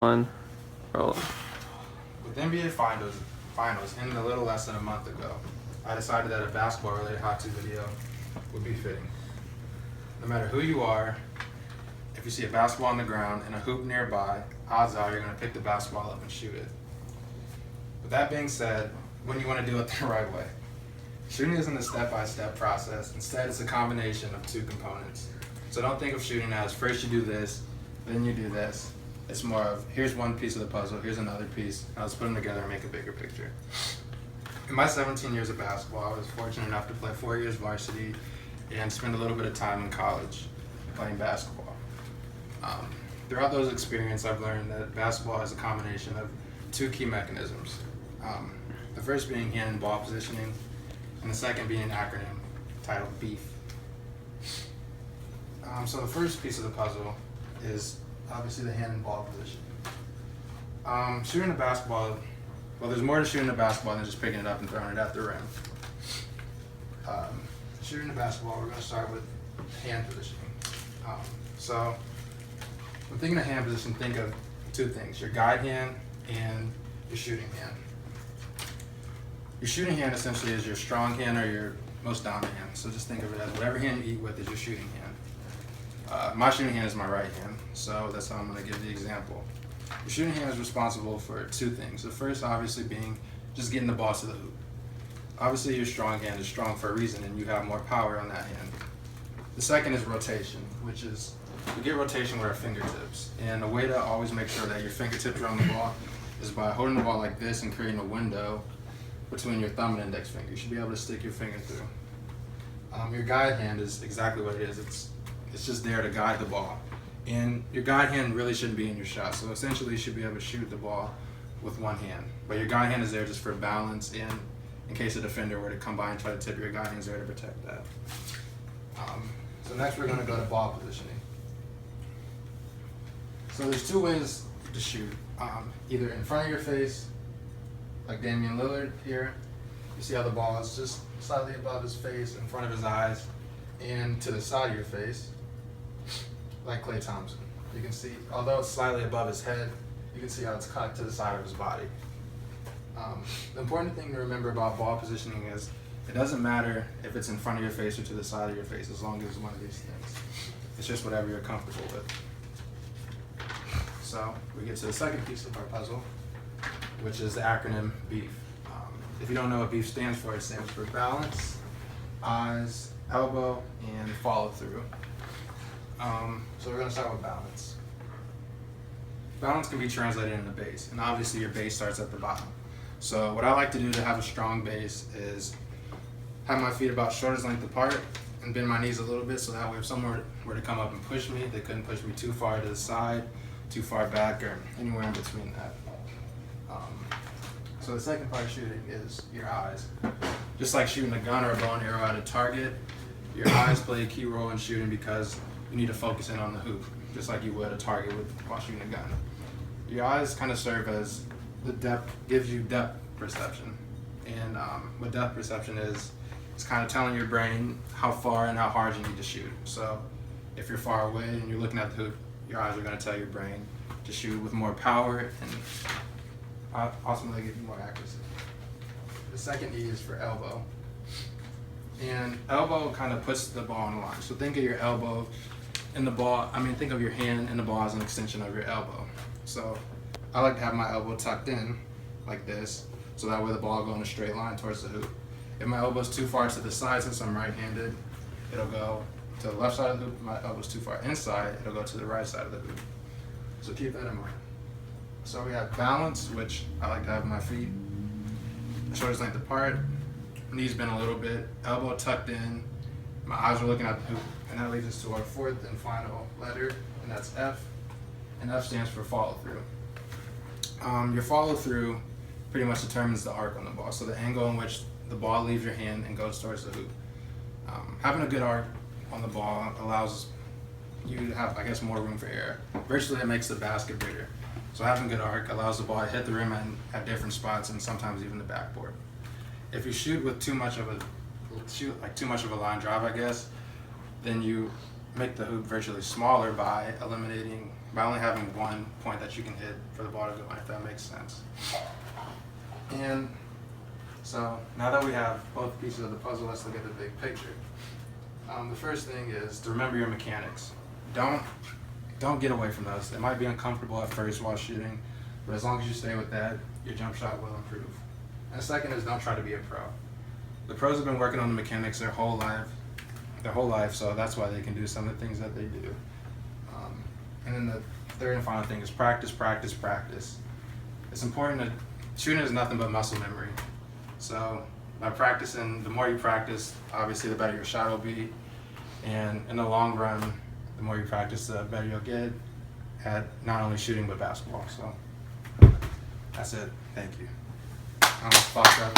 One, roll. With NBA finals ending a little less than a month ago, I decided that a basketball-related how-to video would be fitting. No matter who you are, if you see a basketball on the ground and a hoop nearby, odds are you're going to pick the basketball up and shoot it. With that being said, when you want to do it the right way. Shooting isn't a step-by-step process. Instead, it's a combination of two components. So don't think of shooting as first you do this, then you do this. It's more of, here's one piece of the puzzle, here's another piece, now let's put them together and make a bigger picture. In my 17 years of basketball, I was fortunate enough to play 4 years varsity and spend a little bit of time in college playing basketball. Throughout those experiences, I've learned that basketball is a combination of two key mechanisms. The first being hand and ball positioning, and the second being an acronym titled BEEF. So the first piece of the puzzle is obviously the hand and ball position. Shooting the basketball, well, there's more to shooting the basketball than just picking it up and throwing it at the rim. Shooting the basketball, we're going to start with hand positioning. So when thinking of hand position, think of two things: your guide hand and your shooting hand. Your shooting hand essentially is your strong hand or your most dominant hand. So just think of it as whatever hand you eat with is your shooting hand. My shooting hand is my right hand, so that's how I'm going to give the example. Your shooting hand is responsible for two things. The first, obviously, being just getting the ball to the hoop. Obviously, your strong hand is strong for a reason, and you have more power on that hand. The second is rotation, which is we get rotation with our fingertips. And a way to always make sure that your fingertips are on the ball is by holding the ball like this and creating a window between your thumb and index finger. You should be able to stick your finger through. Your guide hand is exactly what it is. It's just there to guide the ball. And your guide hand really shouldn't be in your shot. So essentially you should be able to shoot the ball with one hand. But your guide hand is there just for balance and in case a defender were to come by and try to tip, your guide hand is there to protect that. So next we're going to go to ball positioning. So there's two ways to shoot. Either in front of your face, like Damian Lillard here. You see how the ball is just slightly above his face, in front of his eyes, and to the side of your face, like Klay Thompson. You can see, although it's slightly above his head, you can see how it's cocked to the side of his body. The important thing to remember about ball positioning is it doesn't matter if it's in front of your face or to the side of your face, as long as it's one of these things. It's just whatever you're comfortable with. So we get to the second piece of our puzzle, which is the acronym BEEF. If you don't know what BEEF stands for, it stands for balance, eyes, elbow, and follow through. So we're going to start with balance. Balance can be translated into base, and obviously your base starts at the bottom. So what I like to do to have a strong base is have my feet about shoulder's length apart and bend my knees a little bit so that way if someone were to come up and push me, they couldn't push me too far to the side, too far back, or anywhere in between that. So the second part of shooting is your eyes. Just like shooting a gun or a bow and arrow at a target, your eyes play a key role in shooting because you need to focus in on the hoop, just like you would a target while shooting a gun. Your eyes kind of serve as the depth, gives you depth perception. And what depth perception is, it's kind of telling your brain how far and how hard you need to shoot. So if you're far away and you're looking at the hoop, your eyes are going to tell your brain to shoot with more power and ultimately give you more accuracy. The second E is for elbow. And elbow kind of puts the ball on the line. So think of your elbow and the ball, think of your hand and the ball as an extension of your elbow. So I like to have my elbow tucked in like this, so that way the ball will go in a straight line towards the hoop. If my elbow's too far to the side, since I'm right-handed, it'll go to the left side of the hoop. If my elbow's too far inside, it'll go to the right side of the hoop. So keep that in mind. So we have balance, which I like to have my feet shoulders length apart, knees bent a little bit, elbow tucked in, my eyes are looking at the hoop, and that leads us to our fourth and final letter, and that's F, and F stands for follow through. Your follow through pretty much determines the arc on the ball, so the angle in which the ball leaves your hand and goes towards the hoop. Having a good arc on the ball allows you to have, more room for error. Virtually, it makes the basket bigger. So having good arc allows the ball to hit the rim at different spots and sometimes even the backboard. If you shoot with too much of a line drive, then you make the hoop virtually smaller by by only having one point that you can hit for the ball to go in, if that makes sense. And so now that we have both pieces of the puzzle, let's look at the big picture. The first thing is to remember your mechanics. Don't get away from those. It might be uncomfortable at first while shooting, but as long as you stay with that, your jump shot will improve. And the second is don't try to be a pro. The pros have been working on the mechanics their whole life, so that's why they can do some of the things that they do. And then the third and final thing is practice, practice, practice. It's important that shooting is nothing but muscle memory. So by practicing, the more you practice, obviously the better your shot will be. And in the long run, the more you practice, the better you'll get at not only shooting, but basketball. So that's it. Thank you. I almost fucked up.